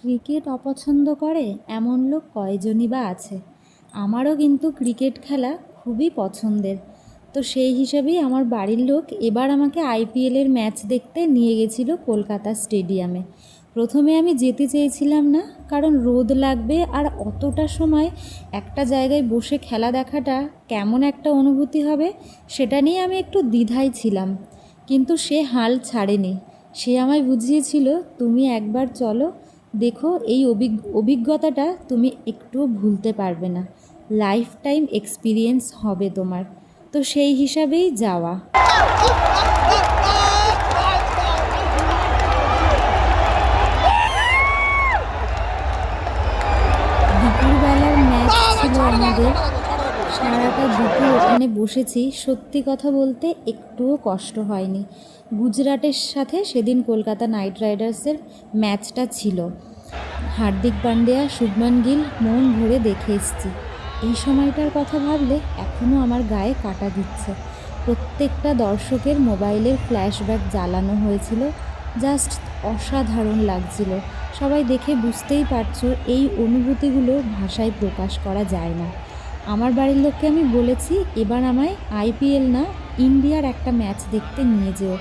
Cricket অপছন্দ করে এমন লোক কয়জনই বা আছে। আমারও কিন্তু ক্রিকেট খেলা খুবই পছন্দের। তো সেই হিসাবেই আমার বাড়ির লোক এবার আমাকে আইপিএলের ম্যাচ দেখতে নিয়ে গেছিলো কলকাতা স্টেডিয়ামে। প্রথমে আমি যেতে চেয়েছিলাম না, কারণ রোদ লাগবে আর অতটা সময় একটা জায়গায় বসে খেলা দেখাটা কেমন একটা অনুভূতি হবে সেটা নিয়ে আমি একটু দ্বিধায় ছিলাম। কিন্তু সে হাল ছাড়েনি। সে আমায় বুঝিয়েছিল, তুমি একবার চলো, দেখো এই অভিজ্ঞতাটা তুমি একটুও ভুলতে পারবে না, লাইফ টাইম এক্সপিরিয়েন্স হবে তোমার। তো সেই হিসাবেই যাওয়া। দুপুরবেলার ম্যাচ ছিল আমাদের। সারাটা দুপুর ওখানে বসেছি। সত্যি কথা বলতে একটুও কষ্ট হয়নি। গুজরাটের সাথে সেদিন কলকাতা নাইট রাইডার্সের ম্যাচটা ছিল। হার্দিক পান্ডিয়া, শুভমান গিল মন ভরে দেখে এসেছি। এই সময়টার কথা ভাবলে এখনও আমার গায়ে কাঁটা দিচ্ছে। প্রত্যেকটা দর্শকের মোবাইলের ফ্ল্যাশব্যাক জ্বালানো হয়েছিল। জাস্ট অসাধারণ লাগছিল। সবাই দেখে বুঝতেই পারছো, এই অনুভূতিগুলো ভাষায় প্রকাশ করা যায় না। আমার বাড়ির লোককে আমি বলেছি, এবার আমায় আইপিএল না, ইন্ডিয়ার একটা ম্যাচ দেখতে নিয়ে যেও।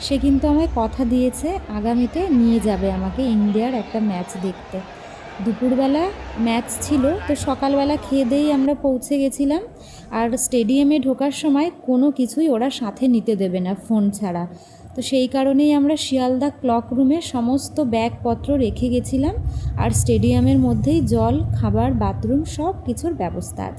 সে কিন্তু আমায় কথা দিয়েছে, আগামীতে নিয়ে যাবে আমাকে ইন্ডিয়ার একটা ম্যাচ দেখতে। দুপুরবেলা ম্যাচ ছিল, তো সকালবেলা খেয়ে দিয়েই আমরা পৌঁছে গেছিলাম। আর স্টেডিয়ামে ঢোকার সময় কোনো কিছুই ওরা সাথে নিতে দেবে না ফোন ছাড়া। তো সেই কারণেই আমরা শিয়ালদা ক্লক রুমে সমস্ত ব্যাগপত্র রেখে গেছিলাম। আর স্টেডিয়ামের মধ্যেই জল, খাবার, বাথরুম সব কিছুর ব্যবস্থা আছে।